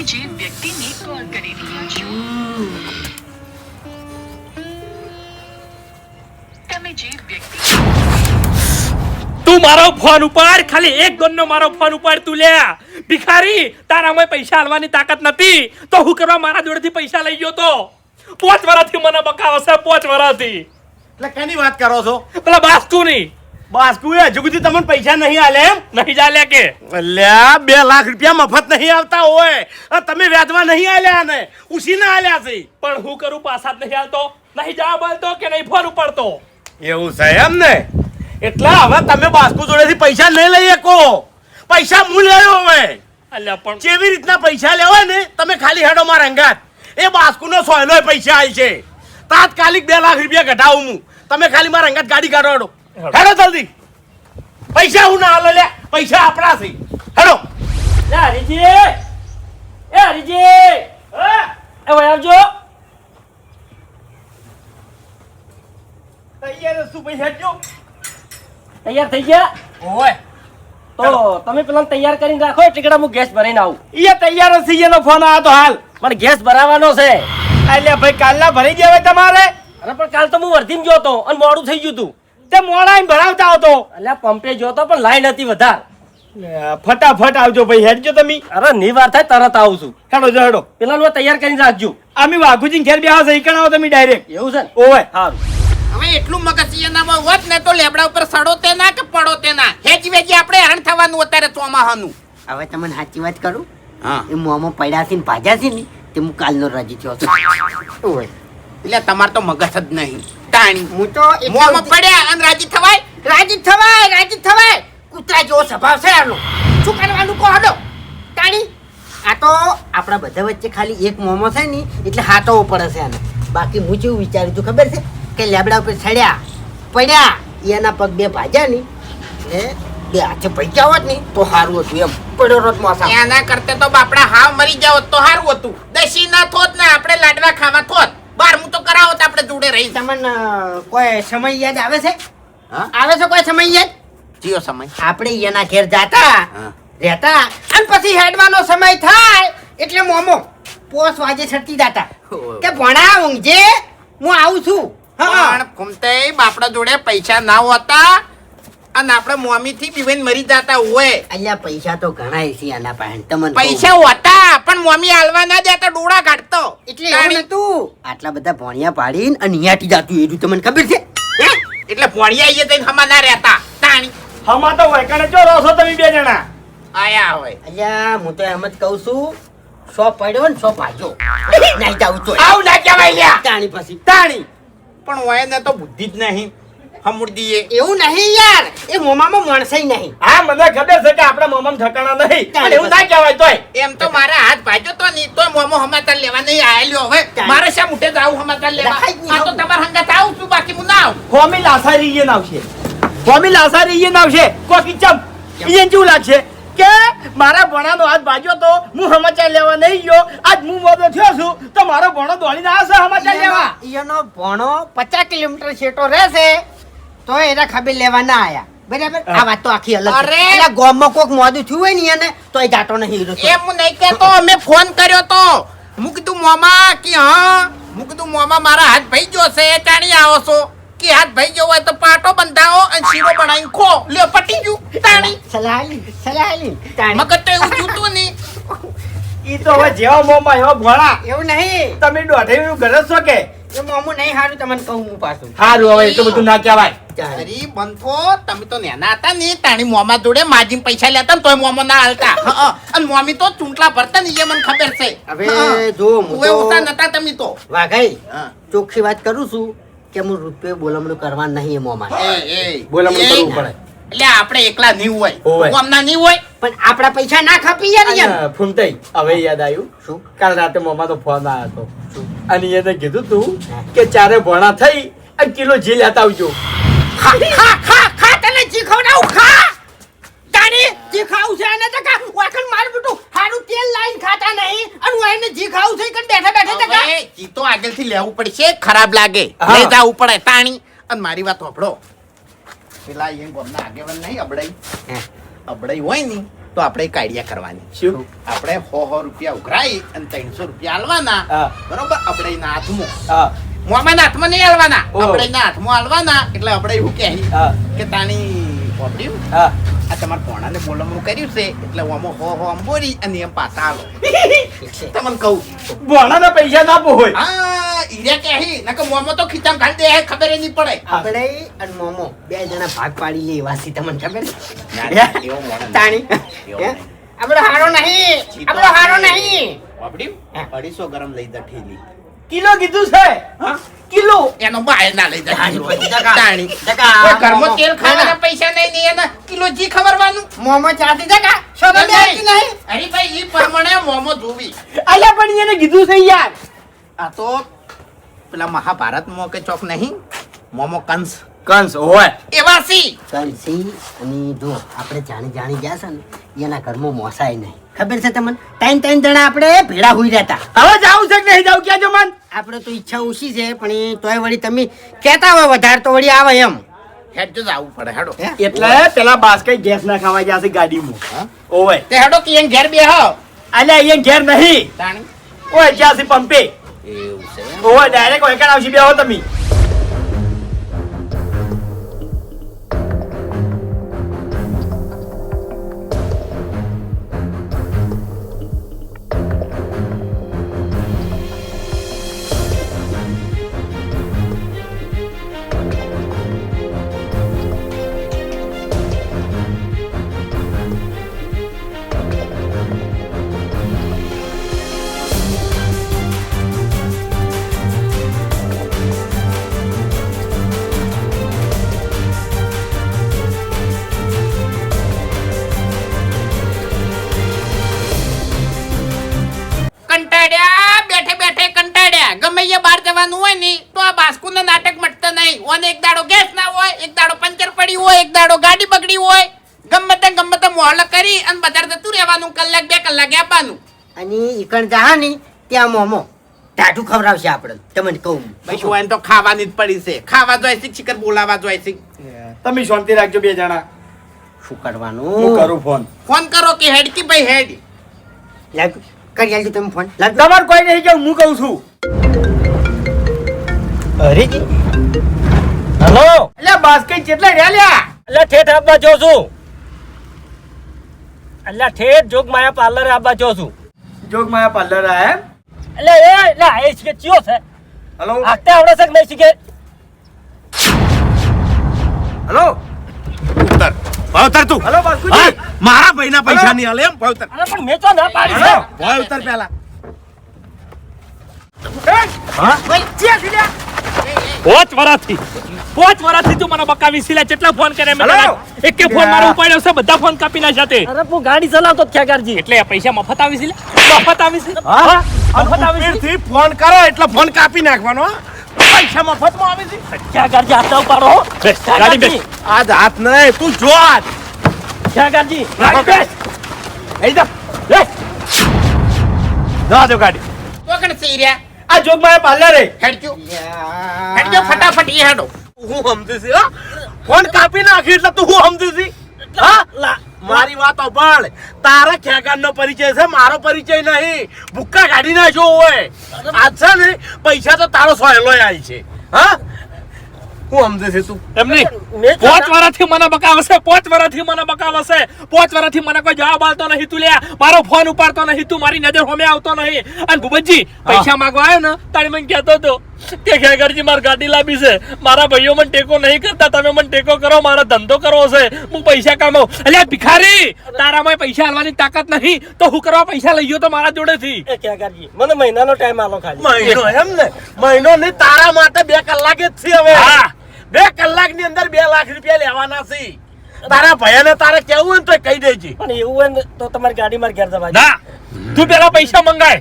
જે વ્યક્તિને કોલ કરી રહ્યા છો તમે જે વ્યક્તિ તું મારો ફોન ઉપાડ, ખાલી એક ગનનો મારો ફોન ઉપાડ તું લે. ભિખારી, તારામાં પૈસા આલવાની તાકાત નથી તો હું કરવા મારા જોડેથી પૈસા લઈ ગયો તો? 5 વર્ષથી મને બકાવો છે, 5 વર્ષથી. એટલે કેની વાત કરો છો? પેલા બાસ્કુની. બાસ્કુ એ હજુ સુધી તમને પૈસા નહીં આલે એમ? નહીં ચાલે કે? અલ્યા 2 લાખ રૂપિયા મફત નહીં આવતા હોય. તમે વ્યાજમાં નહીં આલ્યા ને ઉસીના આલ્યા છે. પણ હું કરું, પાછા જ નહીં આલતો, નહીં જવાબ આલતો કે નહીં ફોન ઉપાડતો. એવું છે એમ ને? એટલે હવે તમે બાસ્કુ જોડેથી પૈસા નહીં લઈ શકો. પૈસા હું લેવો હવે. અલ્યા પણ કેવી રીતના પૈસા લેવા ને, તમે ખાલી હેડો મારા અંગાત. એ બાસ્કુનો સોયલો પૈસા આવી છે. તાત્કાલિક 2 લાખ રૂપિયા ઘટાવું હું. તમે ખાલી મારા અંગાત ગાડી કાઢો. હેડો જલ્દી. પૈસા હું ના હાલો લે, પૈસા આપણા છે. હેડો. લે હરીજી, એ હરીજી, એ ભાઈ આવજો. તૈયાર શું પૈસા હેડજો? તૈયાર થઈ ગયા? ઓય તો તમે પેલા તૈયાર કરીને રાખો, ટીકડા હું ગેસ ભરીને આવું. એ તૈયાર જ છે. એનો ફોન આવ્યો તો હાલ. પણ ગેસ ભરાવાનો છે. એટલે ભાઈ કાલના ભરી ગયા તમારે? અરે પણ કાલ તો હું વર્ધીમાં ગયો હતો અને મોડું થઈ ગયું હતું. તે મોડા આઈને ભરાવતા આવતો. અલ્યા પંપે ગયો હતો પણ લાઈન હતી વધારે. ફટાફટ આવજો ભાઈ, હેડજો તમે. અરે ની વાર થાય તરત આવું છું. હેડો જો હેડો. પેલા તૈયાર કરીને રાખજો. અમે વાઘુજી ઘેર બેહા છે, ઈકણ આવો તમે ડાયરેક્ટ. એવું છે ને? ઓય સારું. હવે એટલું મગજિયાનામાં હોત ને તો લેબડા ઉપર સડો તે ના કે પડો તે ના, હેજી વેજી આપણે હેરાન થવાનું અત્યારે ચોમાહાનું. હવે તમને સાચી વાત કરું, હા એ મોંમાં પડ્યા છે ને ભાજ્યા છે ને તે હું કાલનો રાજી થયો છું. ઓય એટલે તમાર તો મગજ જ નહીં તાણી. હું તો મોંમાં પડ્યા અને રાજી થવાય? રાજી થવાય કૂતરા જેવો સ્વભાવ છે આનો. શું કરવાનું કહો હડો તાણી. આ તો આપણા બધા વચ્ચે ખાલી એક મોમો છે ને એટલે હાથો પડે છે આને. બાકી હું કેવું વિચાર્યું તું ખબર છે કે લેબડા ઉપર ચડ્યા પડ્યા એના પગ 2 ભાજ્યા ની એટલે 2 હાથે પૈસા હોત ને તો સારું હતું. એમ પડ્યો રોજ મોસા એના કરતે તો બાપડા હાવ મરી જાવ તો સારું હતું. દસી ના થોત ને આપણે લાડવા ખાવા થોત. 12મું તો કરાવત આપણે જોડે રહી. તમને કોઈ સમય યાદ આવે છે? હા? આવે છે કોઈ સમય યાદ? જીઓ સમય આપણે એના ઘેર જાતા રહેતા અને પછી હેડવાનો સમય થાય એટલે મોમો 5 વાગે છટકી જાતા કે ભણા ઊંઘજે હું આવું છું. પણ ફૂમતે બાપડા જોડે પૈસા ના હોતા અને આપણે મોમી થી બીવાઈને મરી જતા હોય. અહીંયા પૈસા તો ઘણા છે આના પાસે તમને કહું. પૈસા હોતા પણ મોમી હાલવા ના દેતા, ડોળા કાઢતો. એટલે એવું નતું. આટલા બધા ભણિયા પાડીને અને અહીંયાથી જાતું એટલું તમને ખબર છે? હે? એટલે ભણિયા આઈએ તઈ હમા ના રહેતા તાણી. હમા તો વૈકણે જો રહો છો તમે 2 જણા. આયા હોય અલ્યા હું તો એમ જ કહું છું, 100 પડ્યો ને 100 ભાજો નહીં જાવું તો આવું ના કહેવાય લ્યા. તાણી પછી તાણી પણ હોય ને તો બુદ્ધિ જ નહીં હમુરદીએ. એવું નહીં યાર, એ મોમામાં માણસે નહીં. હા મને ખબર છે કે આપણા મોમામ ઠકાણા નહીં, પણ એવું ના કહેવાય તોય. એમ તો મારા હાથ ભાજ્યો તો નહીં તોય મોમો સમાચાર લેવા નહીં આયેલો. હવે મારે શા મુઠે જાવું સમાચાર લેવા? લખાઈ જ નહીં. આ તો તમારા હંગાત આવું છું, બાકી હું ના આવું. હોમી લાસારી ઈ નાવશે. હોમી લાસારી ઈ નાવશે. કોકી ચમ ઈ કેવું લાગશે કે મારા ભણાનો હાથ ભાજ્યો તો હું સમાચાર લેવા નહીં ગયો, આજ હું મોડો થયો છું તો મારો ભણો દોડીને આવશે સમાચાર લેવા. એનો ભણો 50 કિલોમીટર છેટો રહેશે તો એના ખબર લેવા ના આયા. બરાબર? આ વાત તો આખી અલગ છે. અરે! એટલે ગામમાં કોક મોડું થયું હોય ને એને તો એ જાતો નહીં હીરો. એમ હું નહીં કહેતો, અમે ફોન કર્યો તો હું કીધું મોમા કે હા, હું કીધું મોમા મારા હાથ ભાઈ ગયો છે ચાણી આવો છો કે હાથ ભાઈ ગયો હોય તો પાટો બંધાવો અને શીરો બનાવીને ખો લ્યો પટી ગયું તાણી. સલાહલી મગજ તો એવું જૂતું નહીં. ઈ તો હવે જેવા મોમાં એવા ભણા. એવું નહીં. તમે દોઢેયું ઘર છો કે એ મોમું નહીં હારું તમને કહું હું પાછું. હારું હવે એટલું બધું ના કહેવાય. અરે બંધો તમે તો નેના હતા ને તાણી મોમા જોડે માજીને પૈસા લેતા ને તોય મોમો ના હાલતા. અને મોમી તો ચૂંટલા ભરતા ને એ મને ખબર છે. હવે જો હું ઉવે ઉતા નતા તમે તો. વાઘાઈ હા. ચોખ્ખી વાત કરું છું કે હું રૂપિયો બોલમણું કરવા નહીં એ મોમાં. બોલામણું કરવું પડે. એટલે આપણે એકલા નહીં હોય. હોય ગામના નહીં હોય. પણ આપણા પૈસા ના ખપી યાર યાર. અને ફૂમતાઈ હવે યાદ આવ્યું શું? કાલ રાતે મોમાં તો ફોન આવ્યો હતો અને એને કીધું તું કે 4 ભણા થઈ અને કિલો જી લેતા આવજો. ખા તને જી ખવડાવું ખા. તાણી જી ખાવું છે એને તો કા વાકણ માર બટુ હારું તેલ લાઈન ખાતા નહીં અને હું એને જી ખાવું છે કન બેઠા બેઠા તો કા. હવે ઈ તો આગળથી લેવું પડશે, ખરાબ લાગે હા. લઈ જાવું પડે તાણી. અને મારી વાત સાંભળો, પેલા એ ગામના આગેવાન નહીં અબડાઈ હોય ને તો આપણે એક આઈડિયા કરવાની. શું? આપણે 100 રૂપિયા ઉઘરાઈ અને 300 રૂપિયા આલવાના. હા. બરોબર? આપણે એના હાથમાં હા મોમાના હાથમાં નહીં આલવાના, ઓહો. આપણે એના હાથમાં આલવાના. એટલે આપણે એવું કહે હા. કે તાણી પોપડ્યું હા આ તમારા પોણાને બોલમણું કર્યું છે એટલે આમાં હો આમ બોલી અને એમ પાછા આલો. તમને કહું ભોળાના પૈસા ના પોહોય. હા ઈરે કે હી નકર મોમો તો ખીચામ ઘાલ દે ખબર ય નહીં પડે. આપણે અને મોમો બે જણા ભાગ પાડી લે એવા છે, તમને ખબર છે? ના, એવો મોણસ નહીં. તાણી એવો હે? નહીં. આપણો હારો નહીં, આપણો હારો નહીં. પોપડ્યું? હા. 250 ગરમ લઈ જા ઠેલી. કિલો કીધું છે કિલો. એનો બહાર ના લઈ જા તાણી કિલો. પછી ટકા. તાણી. ટકા. કોઈ ઘરમાં મોમો. તેલ ખાવાના ના, ના. પૈસા નહીં ને એના કિલો જી ખબરવાનું. મોમો ચાતી ટકા. સોનો બે આપી નહીં. અરે ભાઈ ઈ પ્રમાણે મોમો જોવી. અલ્યા પણ એને કીધું છે યાર. આ તો પેલા મહાભારતમાં કે ચોક નહીં મોમો કંસ કંસ હોય. એવા સી. કંસી અને જો આપણે જાણી ગયા છે ને એના ઘરમાં મોસાય નહીં. ખબર છે તમને? ત્રણ જણા આપણે ભેળા હોઈ રહેતા. હવે જાવું છે કે નહીં જાવું ક્યાં જો મન. આપણે તો ઈચ્છા ઓછી છે પણ એ તોય વળી તમે કહેતા હોય વધારે તો વળી આવે એમ. હેડ જો આવવું પડે હેડો. હે? એટલે પેલા બાસ્કઈ ગેસ ના ખાવા ગયા છે ગાડીમાં. હા? ઓય તે હેડો કે એમ ઘેર બેહો. અલ્યા અહીંયા ઘેર નહીં. તાણી ઓય જ્યાં છે પંપે. એવું છે. ઓય ડાયરેક્ટ ઓય કાન આવશે બેહો તમે. કંટાળ્યા બેઠે બેઠે કંટાળ્યા. ગમે એ બહાર જવાનું હોય ને તો આ બાસ્કુના નાટક મટતા નહીં. ઓને એક દાડો ગેસ ના હોય, એક દાડો પંચર પડી હોય, એક દાડો ગાડી બગડી હોય. ગમે તે મોહલ કરી અને બજાર જતું રહેવાનું. કલાક 2 કલાક આપવાનું. અને ઈકણ જા ને ત્યાં મોમો ટાઢું ખવડાવશે આપણે. તમને કહું ભાઈ શું એને તો ખાવાની જ પડી છે. ખાવા જોઈએ છે શિખર બોલાવા જોઈએ છે. તમે શાંતિ રાખજો બે જણા. શું હું કરવાનું? કરું ફોન. ફોન કરો કે હેડ કે ભાઈ હેડ. લાગ કરી આલજો તમે ફોન. લાગ તમારે કોઈ નહીં કે હું કહું છું. અરે જી હેલો. અલ્યા બાસ્કઈ કેટલા રહ્યા લ્યા. એટલે ઠેઠ આપવા જો છું એટલે ઠેઠ જોગમાયા પાર્લર આપવા જો છું જોગમાયા પાર્લર આ એમ. એટલે એ એ શીખે ચિયો છે હેલો આખતે આવડે છે કે નહીં શીખે હેલો ઉત્તર ભાવતર તું. હેલો બાસ્કુજી. મારા ભાઈના પૈસા નહીં હાલે એમ ભાવતર. અરે પણ મેં તો ના પાડી છે ભાવતર પેલા. પાંચ વર્ષથી તું મને બકાવી સિલા કેટલા ફોન કરે મેં હેલો. તને? એકે ફોન મારો ઉપાડ્યો છે બધા ફોન કાપી નાખ્યા તે અરે હું ગાડી ચલાવતો જ ખ્યાગારજી એટલે આ પૈસા મફત આવી છે મફત આવી છે હા? મફત આવી છે ઉપરથી ફોન કરો એટલે ફોન કાપી નાખવાનો. પૈસા મફતમાં આવે છે. ખ્યાગારજી હાથ ઉપાડો હો. બેસ, ગાડી બેસ. આજ હાથ નહીં તું જો આજ. ખ્યાગારજી ગાડી બેસ. અહીં જા. બેસ. જવા દો ગાડી. તો કણ સી રહ્યા. આ જોગમાયા પાર્લર હે. હેડજો હેડજો ફટાફટ ઈ હેડો. હું સમજુ છું હો. ફોન કાપી નાખી એટલે તું હું સમજુ છું હા. મારી વાત સાંભળ. તારા ખેગારનો પરિચય છે મારો પરિચય નહીં. ભૂક્કા કાઢી નાખ્યો હોય. આજ છે ને પૈસા તો તારો સોયલો આવી છે હા. હું સમજે છે તું. એમ નહીં પાંચ વર્ષથી મને બકાવશે પાંચ વર્ષથી મને બકાવશે પાંચ વર્ષથી મને કોઈ જવાબ આલતો નહીં તું લ્યા મારો ફોન ઉપાડતો નહીં તું મારી નજર સામે આવતો નહીં અને ભૂપતજી પૈસા માંગવા આવ્યો ને તારે મને કહેતો હતો કે ખેગરજી મારી ગાડી લાવી છે મારા ભાઈઓ મને ટેકો નહીં કરતા તમે મને ટેકો કરો મારો ધંધો કરવો છે હું પૈસા કમાઉં અલ્યા ભિખારી તારામાં પૈસા આલવાની તાકાત નહીં તો હું કરવા પૈસા લઈ ગયો તો મારા જોડેથી એ ખ્યાગારજી મને મહિનાનો ટાઈમ આલો ખાલી મહિનો એમ ને મહિનો નહીં તારા માટે 2 કલાક જ છે હવે. હા 2 કલાકની અંદર 2 લાખ રૂપિયા લેવાના છે. તારા ભૈયાને તારે કેવું હોય ને તો કહી દેજે. પણ એવું હોય ને તો તમારી ગાડી મારે ઘેર જવા ના તું પેલા પૈસા મંગાય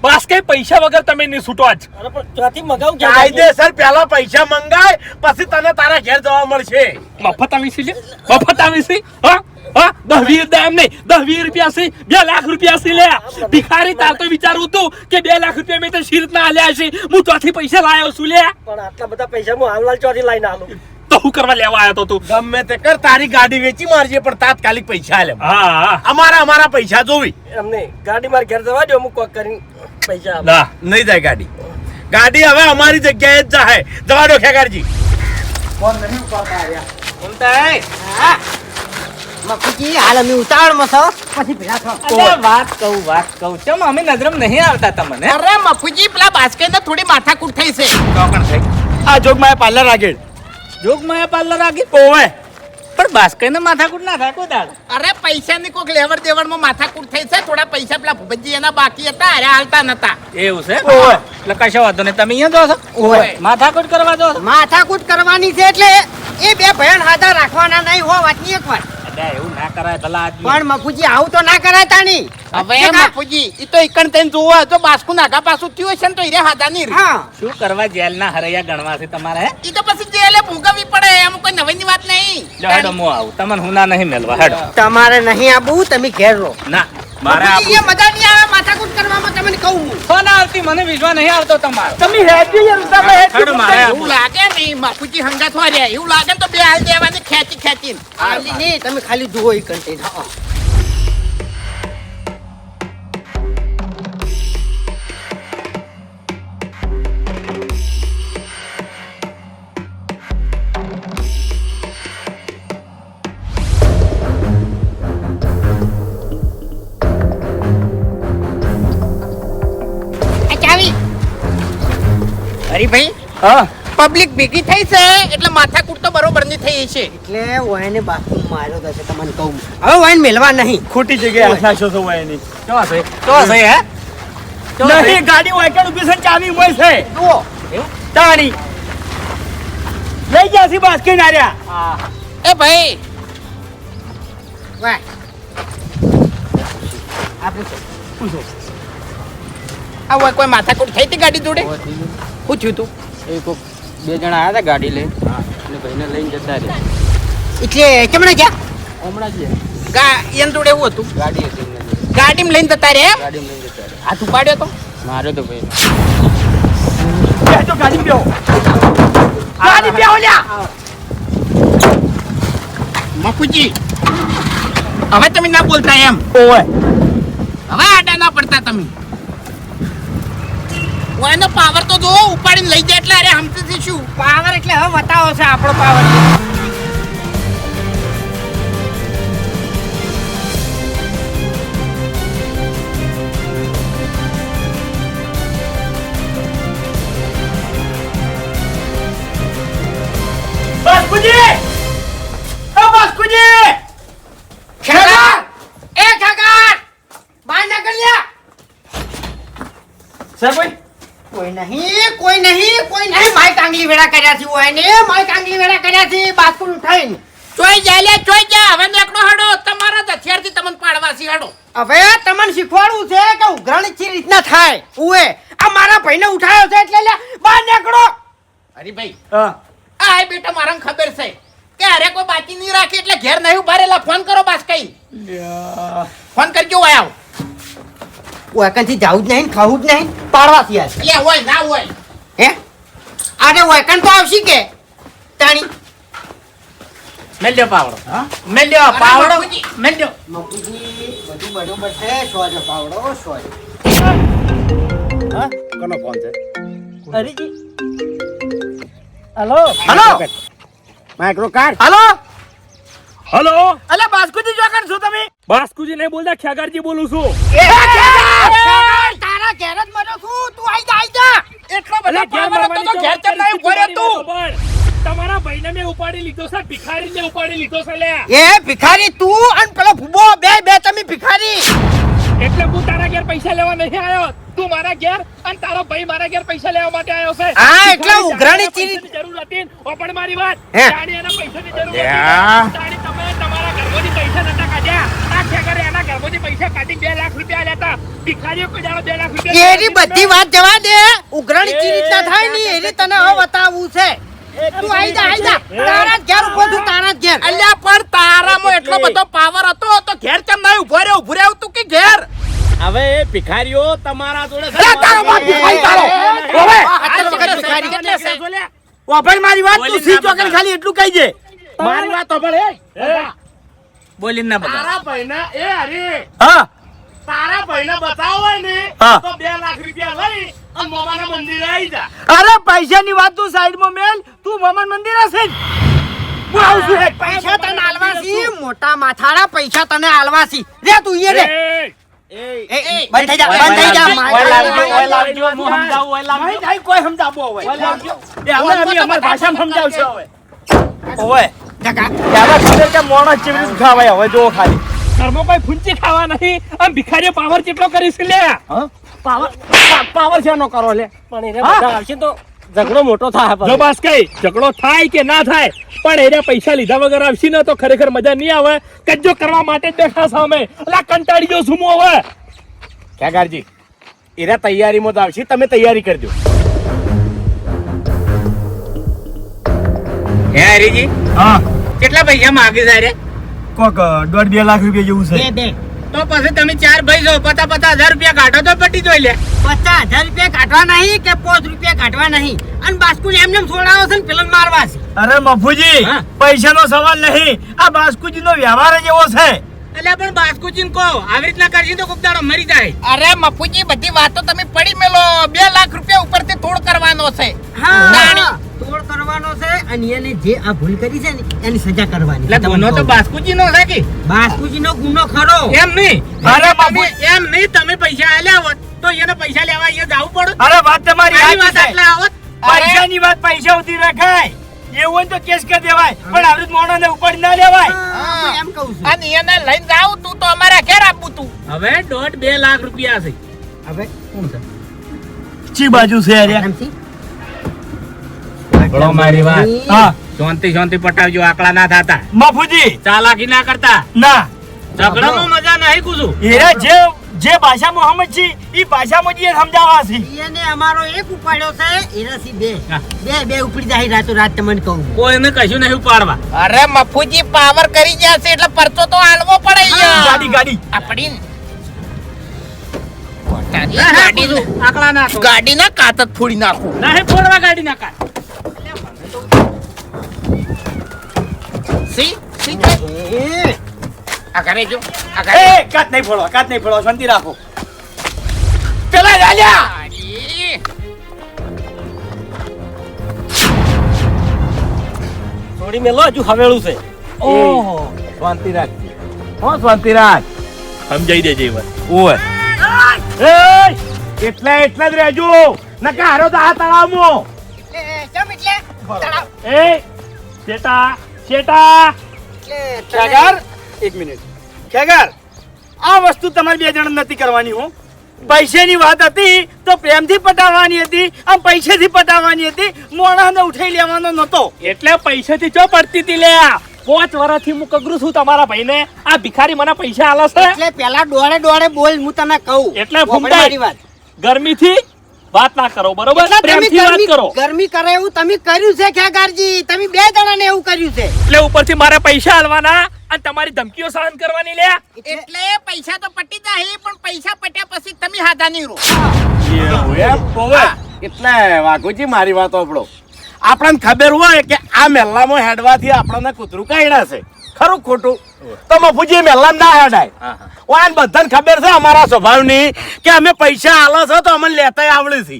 બસ કઈ પૈસા વગર તમે નહીં છૂટો આજ અરે પણ ત્યાંથી મગાવું કાયદેસર પેલા પૈસા મંગાય પછી તને તારા ઘેર જવા મળશે. મફત આવી છે લે? મફત આવી છે હા હા 10-20 એમ નહીં 10-20 રૂપિયા છે 2 લાખ રૂપિયા છે લે ભિખારી તાર તો વિચારું તું કે 2 લાખ રૂપિયા મેં તો શીર ના આલ્યા છે હું ચોથી પૈસા લાયો છું લે પણ આટલા બધા પૈસા હું હાલ ચોથી લઈને આલું તો હું કરવા લેવા આવ્યો તો તું? ગમે તે કર, તારી ગાડી વેચી મારજે પણ તાત્કાલિક પૈસા આલે. હા અમારા પૈસા જોવી. એમને ગાડી માર ઘેર જવા દો, અમુક કોક કરીને પૈસા આપો. ના નહીં જાય ગાડી. ગાડી હવે અમારી જગ્યાએ જ જાહે. જવા દો ખેગારજી. હા મફુજી હાલ અમે ઉતાવળમાં છો, પછી ભેગા થો. વાત કહું ચમ અમે નજરમ નહીં આવતા તમને. અરે મફુજી પેલા બાસ્કેટને થોડી માથાકૂટ થઈ છે. આ જોગમાયા પાર્લર આગળ. જોગમાયા પાર્લર આગી ઓવે. પણ બાસ્કઈને માથાકૂટ ના થાય કોઈ દાડ. અરે પૈસાની કોક લેવડ દેવડમાં માથાકૂટ થઈ છે. થોડા પૈસા પેલા ભૂપતજી એના બાકી હતા, અરે હાલતા નતા. એવું છે ઓવે. એટલે કશો વાંધો નહીં, તમે અહીંયા જો છો ઓવે. માથાકૂટ કરવા જો છો. માથાકૂટ કરવાની છે એટલે એ બે ભયન હાથા રાખવાના નહીં હો વાતની એક વાર. અલ્યા એવું ના કરાય ભલા આદમી. પણ મફુજી આવું તો ના કરાય તાણી. હવે મફુજી ઈ તો ઈકણ તઈને જોવો જો બાસ્કુ નાગા પાછું થયું હશે ને તો ઈરે હાથા ની રે. હા શું કરવા જેલના હરૈયા ગણવા છે તમારે હે? ઈ તો પછી જેલે ભૂગવવી પડે, એમ કોઈ નવીની વાત નહીં. જો હેડો હું આવું, તમને હું ના નહીં મેલવા હેડો. તમારે નહીં આબુ, તમે ઘેર રહો. ના મારે મફુજી, એ મજા નહીં આવે માથાકૂટ કરવામાં, તમને કહું હું. ફોન આવતી મને વિશ્વાસ નહીં આવતો તમારો. તમે હેડજો યાર, તમે હેડજો. હેડો મારે એવું લાગે નહીં મફુજી હંગાત વાર્યા, એવું લાગે ને તો બે હાલ દેવાની ખેંચીને. આલી નહીં, તમે ખાલી જુઓ એ કન્ટેન. હા હરીભાઈ હા પબ્લિક ભેગી થઈ છે એટલે માથાકૂટ તો બરોબર ની થઈ છે. એટલે વાયને બાથરૂમ માર્યો તો છે, તમને કહું. હવે વાયને મેલવા નહીં. ખોટી જગ્યાએ આશાશો છો એની. કેવા છે કેવા છે હે? કેવા છે? નહીં, ગાડી વાયકણ ઉભી છે, ચાવી હોય છે. જુઓ તાણી લઈ ગયા છે બાસ્કેટ આર્યા. હા. એ ભાઈ વાય આપણે પૂછો. આ હોય કોઈ માથાકૂટ થઈ હતી ગાડી જોડે? શું થયું તું? એ કોક બે જણા આયા હતા ગાડી લઈને એટલે ભાઈને લઈને જતા રહ્યા. એટલે કેમણે ગયા? હમણાં જ એન જોડે એવું હતું? ગાડી હતી એમને જોડે. ગાડીમાં લઈને જતા રે એમ? ગાડીમાં લઈને જતા રહ્યા. હાથ ઉપાડ્યો તો? માર્યો તો ભાઈ. બેસો ગાડી બેહો. ગાડી બેહો લ્યા. મફુજી હવે તમે ના બોલતા એમ. ઓવે. હવે આડા ના પડતા તમે. એનો પાવર તો જો ઉપાડીને લઈ જાય એટલે અરે હમતી શું પાવર એટલે હવે બતાવો છે આપણો પાવર. બાસ્કુજી! ઓ બાસ્કુજી! ખેગાર! એ ખેગાર! બહાર નીકળ લ્યા! કોઈ નહીં માઈક આંગલી વેડા કર્યા છે ઓય ને માઈક આંગલી વેડા કર્યા છે બાસ્કુલ ઉઠાઈને. ચોઈ જાય લે ચોઈ જા હવે નેકડો હડો તમારા જ હથિયારથી તમને પાડવા છે હડો. હવે તમને શીખવાડવું છે કે ઉઘરાણી ચી રીતના થાય. ઉએ આ મારા ભાઈને ઉઠાયો છે એટલે લ્યા બહાર નીકળો. હરીભાઈ હા. આ બેટા મારાને ખબર છે કે અરે કોઈ બાકી નહીં રાખી એટલે ઘેર નહીં ઉભા રહેલા ફોન કરો બાસ કઈ ફોન કરજો આવ ઓય કંથી જાવું જ નહીં ખાવું જ નહીં પાડવા થયા છે. એટલે હોય ના હોય હે આને ઓય કન તો આવશી કે તાણી મેલ્યો પાવડો. હા? મેલ્યો પાવડો. બાપુજી. મેલ્યો. મફુજી બધું બરોબર છે. સોજો પાવડો સોજો. હા? કોનો ફોન છે? Hariji hello hello. Micro card. Hello hello અલે બાસ્કુજી જોકણ છો તમે? બાસ્કુજી નહીં બોલતા, ખેગારજી બોલું છું. તારા ઘેર જ મરો છું. તું આઈ જા. એટલો બધો અલા, ઘેર પાવર હતો તો ઘેર કેમ નહીં ઉભો રહ્યો તું? ખબર. તમારા ભાઈને મેં ઉપાડી લીધો છે, ભિખારીને ઉપાડી લીધો છે લ્યા. એ ભિખારી તું અને પેલો ફૂબો બે તમે ભિખારી. એટલે હું તારા ઘેર પૈસા લેવા નહીં આવ્યો. તું મારા ઘેર અને તારો ભાઈ મારા ઘેર પૈસા લેવા માટે આવ્યો છે. હા, એટલે ભિખારી ઉઘરાણી જાણીને ચીરી- પૈસાની જરૂર હતી ને. ઓ પણ મારી વાત હે? જાણી એના પૈસાની જરૂર હતી. લ્યા. જાણી તમે તમારા ઘરમાંથી પૈસા નતા કાઢ્યા. આ ખેગારે એના ઘરમાંથી પૈસા કાઢી 2 લાખ રૂપિયા લેતા. ભિખારીઓ કોઈ દાડો 2 લાખ રૂપિયા એરી બધી વાત જવા દે. ઉઘરાણી ચી રીતના થાય ને એરી તને હવે બતાવવું છે. તું આઈ જા. તારા જ ઘેર ઉભો છું, તારા જ ઘેર. અલ્યા પણ તારામાં એટલો બધો પાવર હતો તો ઘેર કેમ નહીં ઉભો રહ્યો તું કે ઘેર હવે એ ભિખારીઓ તમારા જોડે અરે તારો બાપ ભિખારી તારો. ઓવે, અત્યારે વખત ભિખારી. કેટલે છે? વાપર મારી વાત તું બોલીને સી ના ચોકન બગાડ. ખાલી એટલું કહી દે મારી વાત વાપર બોલીને ના બગાડ. તારા ભાઈના એ હરી હા તારા ભાઈને બતાવો હોય ને હા. તો 2 લાખ રૂપિયા લઈ અને મોમાના મંદિરે આવી જા અરે પૈસાની વાત તું સાઈડમાં મેલ, તું મમન મંદિર હશે જ. હું આવું છું હેડ. પૈસા તને આલવાસી મોટા માથાડા પૈસા તને આલવાસી રે તું એ રે બંધ થઈ જા બંધ થઈ જા ઓય લાવજો, ઓય લાવજો, હું સમજાવું, ઓય લાવજો. નહીં થાય કોઈ સમજાવો હવે. ઓય લાવજો. એ હવે અમે અમારી ભાષામાં સમજાવશું હવે. ઓવે જગા ત્યારે ખબર કે મોણસ કેવી રીતે ખાવાય હવે જો ખાલી. ઘરમાં કોઈ ફૂંચી ખાવા નહીં આમ ભિખારીઓ પાવર કેટલો કરીશ લે પાવર છે નો કરો લે. પણ એને બધા આવશે તો ઝઘડો મોટો થાય જો બસ કઈ ઝઘડો થાય કે ના થાય પણ એને પૈસા લીધા વગર આવશે ને તો ખરેખર મજા નહીં આવે. કજ્જો કરવા માટે જ બેઠા છો અમે. અલા કંટાળી ગયો છું હું હવે. ખેગારજી એરા તૈયારીમાં તો આવશે તમે તૈયારી કરજો હે હરીજી હા કેટલા પૈસા માંગે છે રે કોક 1.5-2 લાખ રૂપિયા જેવું છે. બે તો પછી તમે 4 ભાઈ છો 50,000 રૂપિયા કાઢો તો પટી જોઈ લે 50,000 રૂપિયા કાઢવા નહીં કે 5 રૂપિયા કાઢવા નહીં અને બાસ્કુને એમને એમ છોડાવો છે ને પેલા મારવા છે. અરે મફુજી હા. પૈસાનો સવાલ નહીં, આ બાસ્કુજીનો વ્યવહાર જ એવો છે. એટલે પણ બાસ્કુજીન કો આવી રીતના કરશી તો કોક દાડો મરી જાય અરે મફુજી બધી વાતો તમે પડી મેલો 2 લાખ રૂપિયા ઉપરથી થોડ કરવાનો છે હા તોડ કરવાનો છે અને એને જે આ ભૂલ કરી છે ને એની સજા કરવાની એટલે ગુનો તો બાસ્કુજીનો છે કે બાસ્કુજીનો ગુનો ખરો. એમ નહીં અરે તમે એમ નહીં તમે પૈસા આલ્યા હોત તો એને પૈસા લેવા અહીંયા જવું પડે અરે વાત તમારી આની વાત સાચી છે. આટલા આવત પૈસાની વાત પૈસા સુધી રખાય એવું હોય તો કેસ કરી દેવાય, પણ આવી મોણોને ઉપાડી ના લેવાય. હા, હું એમ કહું છું. અને એને લઈને જાવ તું તો અમારા ઘેર આપું તું હવે 1.5-2 લાખ રૂપિયા છે હવે કોણ છે? ચી બાજુ છે યાર? આરામથી? બોલો મારી વાત. હા શાંતિ પટાવજો આકડા ના થાતા મફુજી ચાલાકી ના કરતા ના ઝઘડામાં મજા નહીં કુછું એરા જે ભાષા મોહમ્મદ છે ઈ ભાષામાં જે સમજાવવા છે. એને અમારો એક ઉપાડ્યો છે એનાથી બે હા. બે ઉપડી જાય રાતો રાત તમને કહું. કોઈને કશું નહીં ઉપાડવા અરે મફુજી પાવર કરી ગયા છે એટલે પરચો તો આલવો પડે ગાડી આપડી ગાડી ના કાત જ ફોડી નાખું નહીં ફોડવા ગાડી ના કાત આ કરે જો આ કરે એ કાટ નહીં ફોડો શાંતિ રાખો. પેલા રાજા થોડી મેલો હજુ હવેળું છે. ઓહો શાંતિ રાખજે હો શાંતિ રાખ સમજાઈ દેજે એ વાત. ઓય એટલે જ રહેજો નકા હારો તો આ તળાવમાં એ શેટા શેટા ખેગાર એક મિનિટ ખેગાર આ વસ્તુ તમારે બે જણ નથી કરવાની. હું પૈસાની વાત હતી તો પ્રેમથી પટાવવાની હતી, આમ પૈસેથી પટાવવાની હતી. મોણાને ઉઠાઈ લેવાનો નતો. એટલે પૈસાથી ચો પડતી હતી લે. 5 વર્ષથી હું કગરું છું તમારા ભાઈને. આ ભિખારી મને પૈસા આલે છે એટલે પેલા દોડે બોલ હું તને કહું. એટલે વાપરે ફૂમતાઈ. મારી વાત. ગરમીથી વાત ના કરો બરોબર. એટલે તમે પ્રેમથી વાત કરો. ગરમી કરે એવું તમે કર્યું છે ખેગારજી. તમે બે જણાને એવું કર્યું છે. એટલે ઉપરથી મારે પૈસા આલવાના અને તમારી ધમકીઓ સહન કરવાની લે. એટલે પૈસા તો પટી જાય પણ પૈસા પટ્યા પછી તમે હાથા નહીં રહો એટલે વાઘુજી મારી વાત સાંભળો આપણને ખબર હોય કે આ મેલ્લામાં હેડવાથી આપણને કૂતરું કાઢ્યા છે ખરું ખોટું તો મફુજી મેલ્લામાં ના હેડાય વાન બધાને ખબર છે અમારા સ્વભાવની કે અમે પૈસા આલો છો તો અમને લેતાય આવડે છે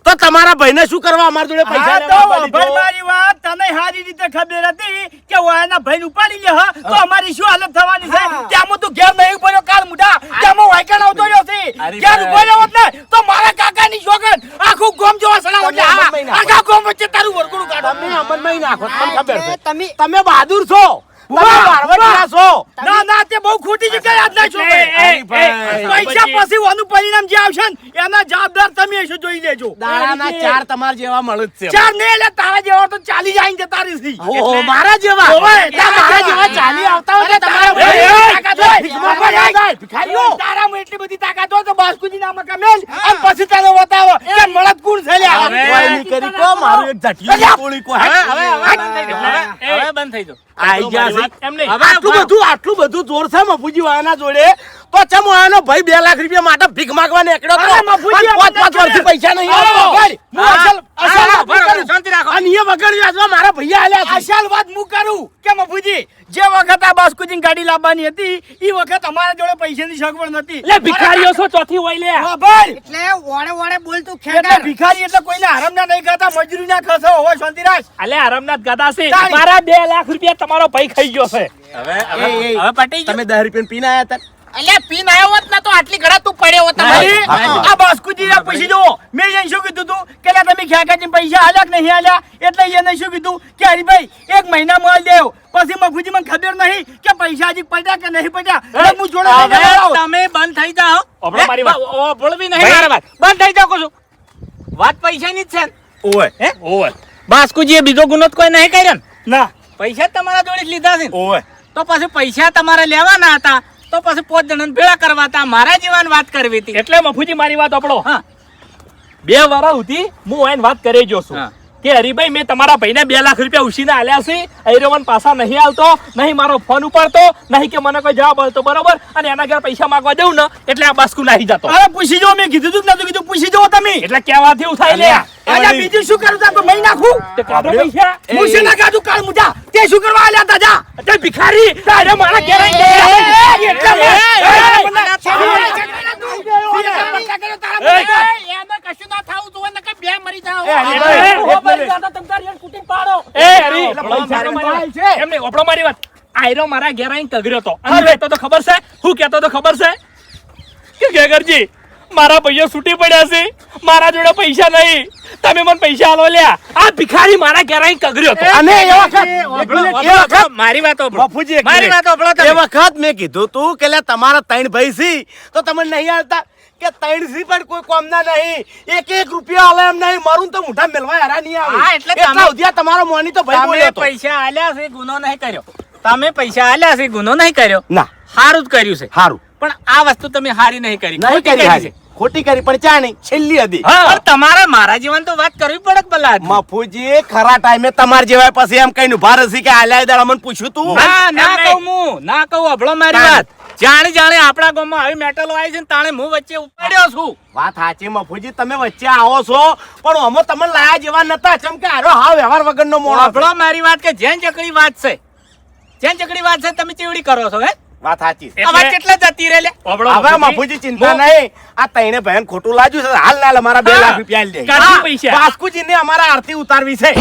તો તમારા ભાઈને શું કરવા અમારા જોડે પૈસા હા, તો લેવા આવવા ભાઈ દીધો? મારી વાત તને સારી રીતે ખબર હતી કે ઓયાના ભાઈને ઉપાડી લે હ તો અમારી શું હાલત થવાની છે. ત્યાંમાં તું ઘેર નહીં પડ્યો કાલ મુઢા, ત્યાંમાં વાયકણ આવતો રહ્યો છે. અરે ઘેર ભાઈ. ઉભો રહ્યો હોત ને તો મારા કાકાની સોગન આખું ગોમ જોવા સડાવો એટલે તમે હા, અમરમાં નાખો. આખા ગોમ વચ્ચે તારું વરઘોડું કાઢો. તમે અમરમાં ય નાખો તમને ખબર છે તમે તમે બહાદુર છો તમે બારવટિયા છો ના ના તે બહુ ખોટી જગ્યાએ હાથ નાખ્યો એટલે, ભાઈ. ભાઈ. પૈસા પછી ઓનું પરિણામ જે આવશે ને એના જવાબદાર તમે હશો, જોઈ લેજો. દાડાના 4 તમાર જેવા મળે જ છે ચાર ને એટલે તારા જેવા તો ચાલી જાય ને તારી થી. ઓહો મારા જેવા ઓવે, ત્યાં મારા જેવા ચાલી આવતા હોય તો તમારા એ, એ, તાકાત હોય. એ, ભીખમાં પડ્યા જાય, ભિખારીઓ. તારામાં એટલી બધી તાકાત હોય તો બાસ્કુજીના મકા મેલ અને પછી તને બતાવો કે મળદ કોણ છે લ્યા. હવે. કોઈ નહીં કરી કો મારું એક જટિયું ગોળી કો હવે એટલે, બંધ થઈ જાઓ આઈ ગયા છે. એમ નહીં. આટલું બધું જોર છે મફુજી વાળાના જોડે તો ચમ આનો ભાઈ 2 લાખ રૂપિયા માટે ભીખ માંગવા નીકળ્યો તો અરે મફુજી, અને પાંચ પાંચ વર્ષથી પૈસા નહીં અરે આપતો. વગર, હું અસલ વાત બરાબર, કરું. શાંતિ રાખો. અને એ વગર વ્યાજમાં મારા ભૈયા આલ્યા છે. અસલ વાત હું કરું કે મફુજી જે વખત આ બાસ્કુજીની ગાડી લાવવાની હતી એ વખત અમારા જોડે પૈસાની સગવડ નથી. લે ભિખારીઓ છો ચોથી હોય લે ખબર એટલે ઓળે ઓળે બોલ તું એટલે ખેગર ભિખારી એટલે કોઈને આરામના નહીં ખાતા, મજૂરીના ખસો હોય શાંતિરાજ. અલે આરામનાથ ગાદા છે તારી. મારા 2 લાખ રૂપિયા તમારો ભાઈ ખાઈ ગયો છે હવે પટી ગયું તમે 10 રૂપિયા પીને આયા હતા? અલ્યા પીન આવ્યો હોત ને તો આટલી ઘડા તું પડ્યો હોત અરે, તમારી. આ બાસ્કુજીને પૂછી જુઓ. મેં એને શું કીધું તું કે લા તમે ખ્યાકાજીને પૈસા આલ્યા કે નહીં આલ્યા? એટલે એને શું કીધું કે હરીભાઈ 1 મહિના મોલ દેવ. પછી મફુજી મને ખબર નહીં કે પૈસા હજી પડ્યા કે નહીં પડ્યા. એટલે હું જોડે લઈને હવે આવ્યો. તમે બંધ થઈ જાઓ. ઓભળો મારી વાત. ઓભળવી નહીં મારી વાત. બંધ થઈ જાઓ કહું છું. વાત પૈસાની જ છે ને. ઓય હે? ઓય બાસ્કુજીએ બીજો ગુનો તો કોઈ નહીં કર્યો ને? ના પૈસા જ તમારા જોડે જ લીધા છે ને? ઓય તો પછી પૈસા તમારે લેવાના હતા તો પછી 5 જણાને ભેળા કરવા હતા. મારા જીવન વાત કરવી હતી. એટલે મફુજી મારી વાત આપણો હા 2 વર્ષ સુધી હું એને વાત કરી જો છું હા. કે હરીભાઈ મેં તમારા ભાઈને 2 લાખ રૂપિયા ઉછીને આલ્યા છે એરોવન પાછા નહીં આલતો નહીં મારો ફોન ઉપાડતો નહીં કે મને કોઈ જવાબ આપતો બરોબર અને એના ઘરે પૈસા માંગવા જવું ને એટલે આ બાસ્કુ નાહી જતો અરે પૂછી જો, મેં કીધું તું કે નતું કીધું? પૂછી જો તમે. એટલે કેવાથી એવું થાય લે આજે બીજું શું કરું તા તો મહી નાખું. તે કાઢો પૈસા હું છે ના કાઢું કાળ મુજા. તે શું કરવા આલ્યા તા જા. તે ભિખારી તારે મારા ઘેર આવીને એને કશું ના થાવું જોઈએ ને કે બે મરી જાઓ. એ હરી એમ નહીં ઓપડો મારી વાત આયરો મારા ઘેર આવીને કગર્યો તો અને કહેતો તો ખબર છે હું કહેતો તો ખબર છે કે ગેગરજી મારા ભાઈઓ છૂટી પડ્યા છે મારા જોડે પૈસા નહીં તમે મને પૈસા આલો લ્યા આ ભિખારી મારા ઘેર આવીને કગર્યો તો અને એ વખત મારી વાત ઓભળો. બાપુજી એક મારી મિનિટ. વાત ઓભળો તમે. એ વખત મેં કીધું તું કે લે તમારા 3 ભાઈ છે તો તમે નહીં આલતા કે 3 છે પણ કોઈ કોમના નહીં 1 રૂપિયા આલે એમ નહીં મારું તો મુઠા મેલવા યારા નહીં આવે હા, એટલે એટલા તમે- ઉધ્યા તમારો મોની તો ભાઈ તમે બોલ્યો તો. પૈસા આલ્યા છે ગુનો નહીં કર્યો. તમે પૈસા આલ્યા છે ગુનો નહીં કર્યો. ના સારું જ કર્યું છે. હારું પણ આ વસ્તુ તમે હારી નહીં કરી. નહીં ખોટી કરી કરી હારી. છે. ખોટી કરી પણ ચા નહીં છેલ્લી હતી પણ તમારે મારા જીવન તો વાત કરવી પડે કે ભલા આદમી. મફુજી ખરા ટાઈમે તમાર જેવા પછી એમ કઈ ઉભા રહેશે કે આલ્યા દાડા મને પૂછ્યું તું ના ના એમ કહું હું ના કહું અભળો મારી વાત. જાણે જાણે આપણા ગામમાં આવી મેટલો આવી છે ને તાણે હું વચ્ચે ઉપાડ્યો છું. વાત સાચી મફુજી તમે વચ્ચે આવો છો પણ અમે તમને લાયા જેવા નતા ચમ કે આરો હાવ વ્યવહાર વગરનો મોણો અભળો મારી વાત કે જેન ચકડી વાત છે જેન ચકડી વાત છે તમે ચેવડી કરો છો હે વાત સાચી આ વાત કેટલા જતી રહે લે. ઓપડો હવે મફુજી ચિંતા નહીં આ તઈને ભયન ખોટું લાગ્યું છે હાલ ના અમારા 2 લાખ રૂપિયા આલી દે કાઢી પૈસા. વાસ્કુજી ને અમારા આરતી ઉતારવી છે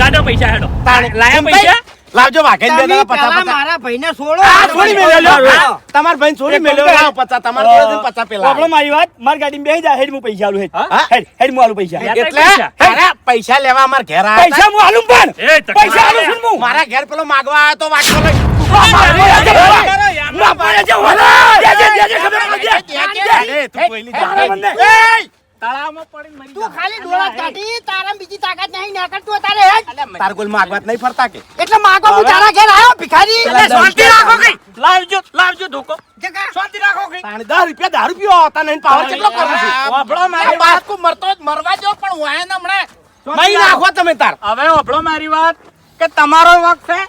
કાઢો પૈસા હેડો તાણે લાયા પૈસા લાવજો વાઘેન બે તમે દાડા પેલા પચાસ મારા ભાઈને છોડો. આ છોડી મેલ્યો હા. હા, તમાર ભાઈ છોડી મેલ્યો લાવ 50 તમાર જોડે 50 પેલા આપણો મારી વાત મારી ગાડીમાં બેસી જા. હેડ હું પૈસા આલું હેડ. હા? હેડ હું આલું પૈસા. યાર, એટલે પૈસા. તારા પૈસા લેવા અમાર ઘેર આયા પૈસા હું આલું પણ એ તકલીફ. પૈસા આલું છું હું. મારા ઘેર પેલો માગવા આવ્યો તો વાટકો લઈ મારે જે વાલા. દે, ખબર પડે. અરે, તું કોઈની તારા જાણ બંને. નહીં. તળાવમાં પડીને મરી તું જાઓ. ખાલી ડોળા કાઢી તારા બીજી તાકાત નહીં નાખતું હોય તારે હેડ. અલ્યા, તાર કોઈ માગવાત નહીં ફરતા કે એટલે માગો હું તારા ઘેર આવ્યો ભિખારી. પેલા એટલે શાંતિ દસ રાખો રૂપિયા કઈ. લાવજો લાવજો ધોકો. જગા. શાંતિ રાખો કઈ. તાણે 10 રૂપિયા દારૂ પીવો હતા નહીં પાવર કેટલો કરું છું વાપરો મારી આ વાત. બાસ્કુ મરતો જ મરવા જો પણ વાય ને હમણાં શાંતિ મહી નાખો તમે તાર હવે વાપરો મારી વાત કે તમારો વક છે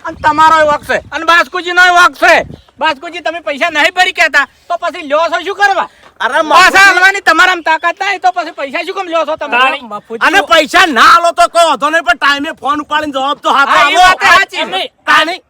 અને તમારો વક છે અને બાસ્કુજીનો વક છે. બાસ્કુજી તમે પૈસા નહીં ભરી કહેતા તો પછી લ્યો છો શું કરવા? અરે પાછા હાલવાની તમારામાં તાકાત નહીં તો પછી પૈસા શું કેમ લ્યો છો તમે? તાણી. અને પૈસા ના આલો તો કોઈ વાંધો નહીં પણ ટાઈમે ફોન ઉપાડીને જવાબ તો હાથો હા, એ વાત આલો. સાચી. એમ નહીં.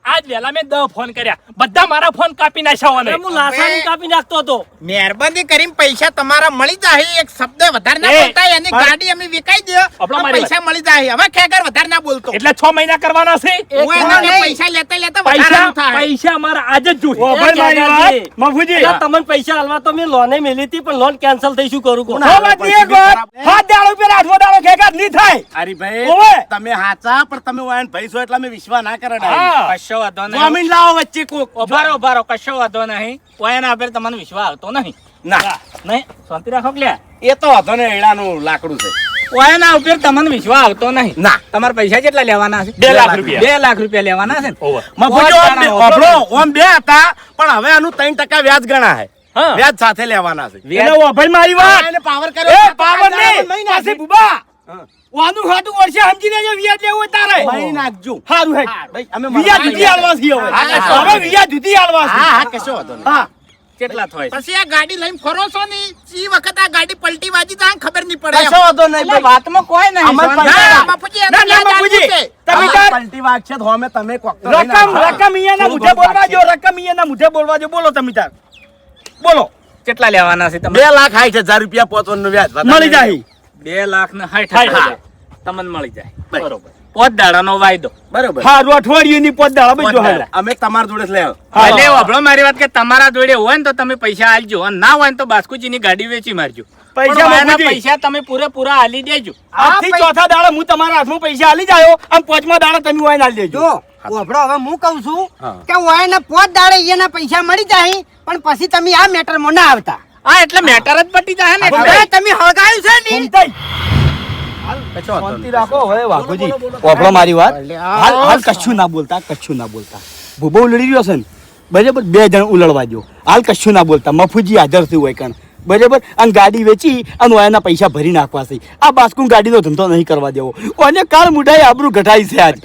આજ વહેલા મેં 10 ફોન કર્યા બધા મારા ફોન કાપી નાખ્યા નહીં હું લાસાની કાપી નાખતો હતો મહેરબાની કરીને પૈસા તમારા મળી જાય. એક શબ્દ વધારે ના એ, બોલતા. એની પણ- ગાડી અમે વિકાઈ દે આપણો મારી પૈસા મળી જાય. હવે ખેગર વધારે ના બોલતો. એટલે 6 મહિના કરવાના છે હું એના કે પૈસા લેતા લેતા વધારાનું પૈસા થાય. પૈસા મારા આજે જ જોઈએ ઓભર મારી વાત. મફુજી. તમને પૈસા હાલવા તો મેં લોને મેલી હતી પણ લોન કેન્સલ થઈ શું કરું કહો? હો વાત એક વાત. 7 દાડો પેલા 8મો દાડો ખેગાત નહીં થાય. હરીભાઈ ઓવે. તમે હાચા પણ તમે વાયન ભાઈ છો એટલે અમે વિશ્વાસ ના કરે હા. કશો વાંધો નહીં. જમીન લાવો વચ્ચે કોક ઉભારો ઉભારો કશો વાંધો નહીં. કોઈના ઉપર તમને વિશ્વાસ આવતો નહીં. ના નહીં શાંતિ રાખો કે લ્યા. એ તો વાંધો ને એડાનું લાકડું છે કોઈના ઉપર તમને વિશ્વાસ આવતો નહીં. ના તમારા પૈસા કેટલા લેવાના છે? 2 લાખ રૂપિયા 2 લાખ રૂપિયા લેવાના છે ને? ઓવર. મફુજી ઓમ બે- ઓછાના ઓભળો, ઓમ બે હતા પણ હવે આનું 3% વ્યાજ ગણા છે હા. વ્યાજ સાથે લેવાના છે એટલે ઓભર મારી વાત. એને પાવર એ કર્યો પાવર નહીં. મહી પાછી નાખજો. બુબા. વાનું ખાતું વર્ષે સમજીને જે વ્યાજ લેવું હોય તારે. મહી નાખજો હારું હેડ. ભાઈ, અમે વ્યાજ મરવા જુદી હાલવા છીએ હવે. હા, કશો હવે વ્યાજ જુદી હાલવા છે. હા હા કશો વાંધો નહીં હા. કેટલા થાય પછી આ ગાડી લઈને ફરો છો ને ઈ વખત આ ગાડી પલટી વાજી તો ખબર નહીં પડે એમ. કશો વાંધો નહીં એટલે ભાઈ. વાતમાં કોઈ નહીં અમાર શાંતિ. પૈસા- ના, બાપુજી, એમ ના, ના, યાદ બાપુજી, આવ્યું છે. તમે અમાર તાર- પલટી વાગશે તો અમે તમે કોક તો લઈને રકમ આવો. રકમ અહીંયાના મુઠે બોલવા જો, રકમ અહીંયાના મુઠે બોલવા જો. બોલો તમે તાર, બોલો. કેટલા લેવાના છે તમે 2,60,000 રૂપિયા પહોંચવાનું વ્યાજ મળી જાય. 2,60,000 તમને મળી જાય બરોબર 5 દાડાનો વાયદો બરોબર હારું, અઠવાડિયુંની પોત દાડા બધું હાલે. અમે તમારા જોડે જ લેવો હા. એટલે વાપરો મારી વાત કે તમારા જોડે હોય ને તો તમે પૈસા આલજો અને ના હોય ને તો બાસ્કુજીની ગાડી વેચી મારજો પૈસા પણ વાયના બાપુજી. પૈસા તમે પૂરેપૂરા આલી દેજો આજથી ચોથા દાડા હું તમારા હાથમાં પૈસા આલી જાયો અને પાંચમા દાડા તમે વાયન આલી દેજો. જો ઓભળો, હવે હું કહું છું હા. કે ઓયના 5 દાડે એના પૈસા મળી જાય, પણ પછી તમે આ મેટરમાં ના આવતા. હા એટલે મેટર જ પટી જાય ને હવે તમે હળગાયું છે ને, ઘૂમતાઈ. શાંતિ રાખો હવે વાઘુજી. વાપરો મારી વાત. હાલ હાલ કશું ના બોલતા, કશું ના બોલતા. ભૂબો ઉલડી રહ્યો છે ને, બરાબર 2 જણ ઉલડવા જો. હાલ કશું ના બોલતા. મફુજી હાજર થયું હોય કાન, બરાબર. અને ગાડી વેચી અને ઓયાના પૈસા ભરી નાખવા છે. આ બાસ્કુન ગાડીનો ધંધો નહીં કરવા દેવો. અને કાલ મુઢાઈ આબરૂ ઘટાઈ છે આજ,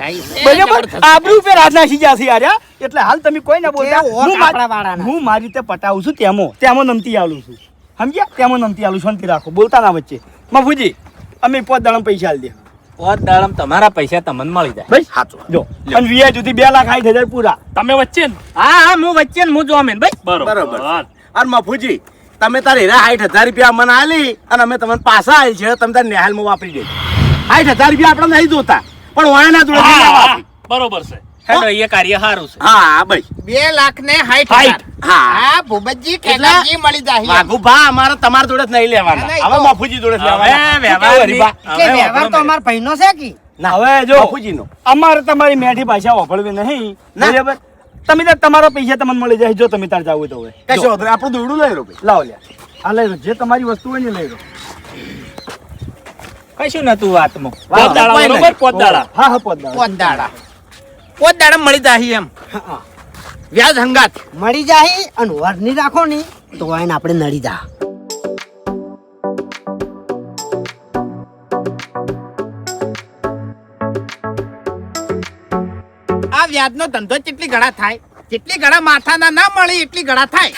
બરાબર. આબરૂ ઉપર હાથ નાખી જશે યાર. એટલે હાલ તમે કોઈ ના બોલતા. કે ઓક હું મારી- આપણાવાળાના. હું મારી રીતે પટાવું છું, તેમાં નમતી આલું છું, સમજ્યા? તેમાં નમતી આલું. શાંતિ રાખો, બોલતા ના વચ્ચે. મફુજી અમે 5 દાડા પૈસા આલી દે. 5 દાડામાં તમારા પૈસા તમને મળી જાય ભાઈ સાચું જો, અને વ્યાજ સુધી 2,60,000 પૂરા. તમે વચ્ચે ને હા હા હું વચ્ચે ને હું જોમેન ભાઈ બરોબર અને મફુજી તમે તાર હીરા 60,000 રૂપિયા મને આલી અને અમે તમને પાછા આલી છે તમે તાર નેહાલમાં વાપરી દેજો 60,000 રૂપિયા આપણે નહીં જોતા પણ વાયના જોડે હા, નહીં હા, વાપરી. બરોબર છે હેડો એ કાર્ય સારું છે હા ભાઈ 2,60,000. હા હા ભૂપતજી ખેગાજી મળી જાય વાઘુભા અમારે તમારા જોડે જ નહીં લેવાના નહીં, હવે તો- મફુજી જોડે જ હવે લેવાના વ્યવહારની- શું કહેવું, હરીભા? કે વ્યવહાર તો અમારા ભાઈનો છે કે ના હવે જો મફુજીનો અમારે તમારી મેઠી ભાષા વાપરવી નહીં, ના. બરાબર. તમે તાર તમારા પૈસા તમને મળી જાય જો તમે તાર જાવ તો હવે કશો વાંધો નહીં, આપણું દોરડું લઈ લો ભાઈ લાવો લ્યા, આ લઈ લો. જે તમારી વસ્તુ હોય ને લઈ લો. કશું નતું વાતમાં પોત દાડા કોઈ બરોબર પોત દાડા હા હા પોત દાડા. 5 દાડા 5 દાડા મળી જાય એમ વ્યાજ હંગાત મળી જાય અને વરની રાખો ને તો એને આપણે નડી જા. આ વ્યાજનો ધંધો કેટલી ગણા થાય, જેટલી ગણા માથાના ના મળે એટલી ગણા થાય.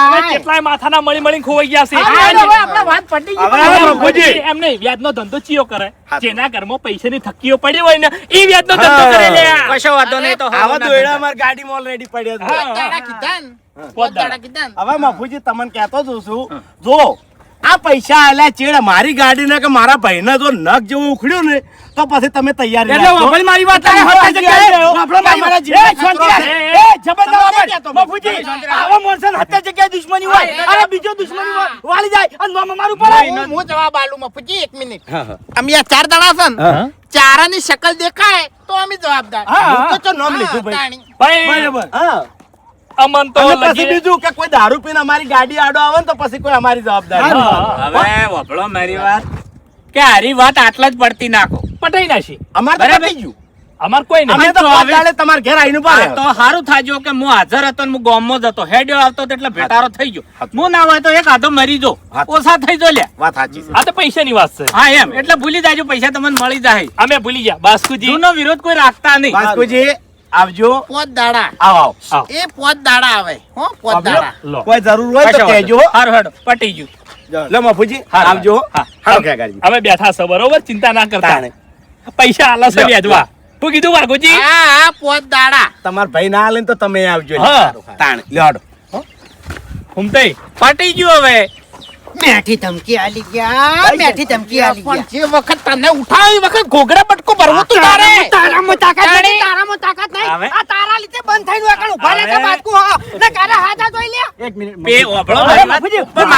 હવે કેટલાય માથાના મળી મળીને ખોવાઈ ગયા છે હા, હવે આપણે વાત પટી ગઈ. હવે હવે મફુજી. એમ નહીં વ્યાજનો ધંધો ચિયો કરે જેના ઘરમાં પૈસાની થકીઓ પડી હોય ને એ વ્યાજનો ધંધો કરે લે કશો વાંધો નહીં તો આવા દોયડા અમારી ગાડીમાં ઓલરેડી પડ્યા છે. હા. 5 દાડા કીધા ને, 5 પોત દાડા કીધા ને. હવે મફુજી તમને કહેતો જ છું જો આ પૈસા આલ્યા ચેડ મારી ગાડીને કે મારા ભાઈને જો નખ જેવું ઉખડ્યું ને તો પછી તમે તૈયાર એટલે વાપરી મારી વાત તમે હત્યા જગ્યાએ વાપરો મારી વાત. એ શાંતિ રાખ. એ જબરદસ્ત વાપર. મફુજી, આવા માણસોને હત્યા જગ્યાએ દુશ્મની હોય અને બીજો દુશ્મની વાળી જાય અને મામા મારું પડે. હું જવાબ આલું મફુજી 1 મિનિટ. અમે આ 4 દાડા છે ને, ચારાની શકલ દેખાય તો અમે જવાબદાર. હા, હું તો ચો નામ લીધું ભાઈ તાણી. ભાઈ બરાબર. હા અમન તો અને પછી લગી- બીજું કે કોઈ દારૂ પીને અમારી ગાડી આડો આવે ને તો પછી કોઈ અમારી જવાબદારી હા. હવે વાપરો મારી વાત કે હારી વાત આટલા જ પડતી નાખો પટાઈ નાખી અમારે તો બરાબર. પતી ગયું અમાર કોઈ અમે નહીં તો તો પાંચ હવે- દાડે તમારા ઘેર આવીને ઉભા આ રહ્યા. તો સારું થાજો કે હું હાજર હતો ને હું ગામમાં જ હતો હેડ્યો આવતો તો એટલે ભેટારો થઈ ગયો હું ના હોય તો એક આધો મરી જો હાથ. ઓછા થઈ જો લ્યા વાત સાચી છે આ તો પૈસાની વાત છે હા એમ એટલે ભૂલી જાજો પૈસા તમને મળી જાય અમે ભૂલી ગયા બાસ્કુજી જૂનો વિરોધ કોઈ રાખતા નહીં વાસ્કુજી આવજો 5 દાડા આવો આવો આવો. એ 5 દાડા આવે હો 5 દાડા લો કોઈ જરૂર હોય તો કશો વાંધો કહેજો નહીં. હારું હેડો પટી ગયું લો મફુજી હા, આવજો હા. હાલો ક્યાં ગાડી અમે બેઠા છે બરોબર ચિંતા ના કરતા તાણે. પૈસા આલા છે લ્યો, વ્યાજવા તું કીધું વાઘુજી હા 5 દાડા તમારા ભાઈ ના આલે ને તો તમે આવજો હા. તાણે લ્યો હુમતઈ પટી ગયું હવે મેઠી ધમકી આલી ગયા, મેઠી ધમકી આલી પણ ગયા. જે વખત તને ઉઠાવી એ વખત ઘોઘરા બટકો ભરવું તું તારે તારામાં તાકાત તાણી. નથી, તારામાં તાકાત નહીં. હવે? આ તારા લીધે બંધ થઈને એકણ ઊભા રહેતા હવે? બાજકુ હા. ને કારા હાથા જોઈ લે. એક મિનિટ. બે વાપરો અરે મારી વાત. મફુજી, પણ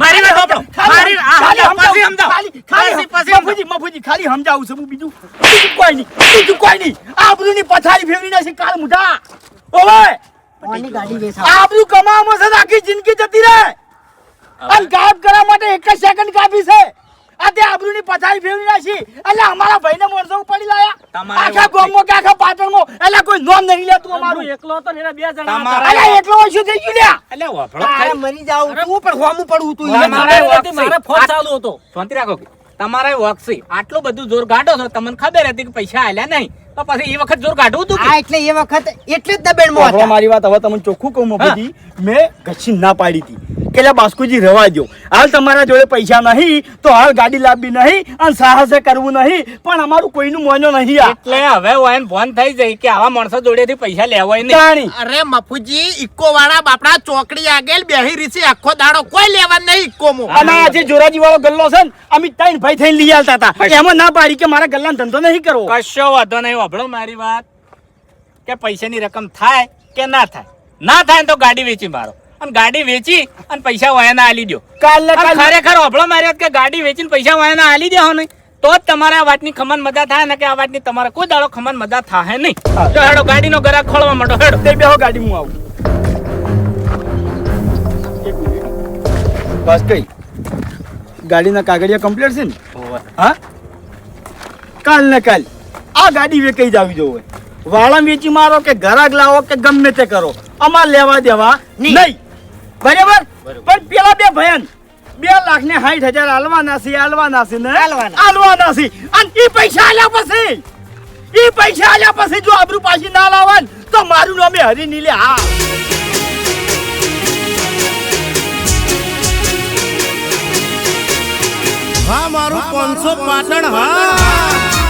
મારી વાત વાપરો મારી આ ખાલી પછી સમજાવું. સમજાવો. ખાલી પછી સમજાવો. મફુજી, મફુજી, ખાલી સમજાવું છું હું બીજું કોઈ નહીં, બીજું કોઈ નહીં. આબરૂની પથારી ફેરવી નાખી કાળ મુઢા. ઓવે, કોની ગાડી વેચાવ? આબરૂ કમાવામાં છે તો આખી જિંદગી જતી રહે અને ગાયબ કરવા માટે એક જ સેકન્ડ કાફી છે. આ તે આબરૂની પથારી ફેરવી નાખી એટલે અમારા ભાઈને મોરસો ઉપાડી લાયા તમારે આખા વાત ગામમાં કે આખા પાટણમાં એટલે કોઈ નોમ નહીં લેતું અમારું. હું એકલો હતો ને એના 2 જણા તમારા- હતા. અલ્યા એટલો ઓછું થઈ ગયું લ્યા. એટલે વાપરો તારે ખાલી. મરી જાવ તું પણ હોમું પડવું તું મારે ઈ. મારે મારે મારે ફોન ચાલુ હતો. શાંતિ રાખો કે તમારે વોક્સી આટલું બધું જોર કાઢો છો તમને ખબર હતી કે પૈસા આલ્યા નહીં તો પછી એ વખત જોર કાઢવું તું આ એટલે એ વખત એટલે જ દબેણમાં હવે હતા. મારી વાત હવે તમને ચોખ્ખું કહું મફુજી, મેં ઘસી ના પાડી હતી કે લે બાસ્કુજી રવા દો, હાલ તમારા જોડે પૈસા નહીં તો હાલ ગાડી લાવવી નહીં અને સાહસે કરવું નહીં, પણ અમારું કોઈનું મોનો નહીં આ એટલે હવે વાયન ફોન થઈ જાય કે આવા માણસો જોડેથી પૈસા લેવાય નહીં. જાણી અરે મફુજી ઇક્કો વાળા બાપડા ચોકડી આગળ બેહી રીસી આખો દાડો કોઈ લેવા નહીં ઇક્કો મો. અને આ જે જોરાજી વાળો ગલ્લો છે ને, અમે ત્રણ ભાઈ થઈને લઈ આવતા હતા, એમાં ના પાડી કે મારા ગલ્લાનો ધંધો નહીં કરવો. કશો વાંધો નહીં. વાપરો મારી વાત કે પૈસાની રકમ થાય કે ના થાય, ના થાય ને તો ગાડી વેચી મારો, અને ગાડી વેચી અને પૈસા વાયના આલી દો. કાલ ને અને કાલ ખરેખર વાપરો મારી વાત કે ગાડી વેચીને પૈસા વાયના આલી દો ને તો જ તમારે આ વાતની ખમન મજા થાય ને કે આ વાતની તમારે કોઈ દાડો ખમન મજા થાય નહીં. હા. તો હેડો ગાડીનો ગરાક ખોલવા માંડો હેડો. તે બેહો ગાડી હું આવું. એક મિનિટ. બસ કઈ ગાડીના કાગળિયા કમ્પ્લીટ છે ને? હા, કાલ ને કાલ આ ગાડી વેચાઈ જ આવી જોવે. વાળા વેચી મારો કે ઘરાક લાવો કે ગમે તે કરો, અમાર લેવા દેવા નહીં. બરાબર? પણ પેલા બે ભયન 2,60,000 આલવાના છે ને આલવાના છે. અને ઈ પૈસા આલ્યા પછી જો આબરૂ પાછી ના લાવન તો મારું નામે હરી નીલે. હા, હા મારું 500 પાટણ. હા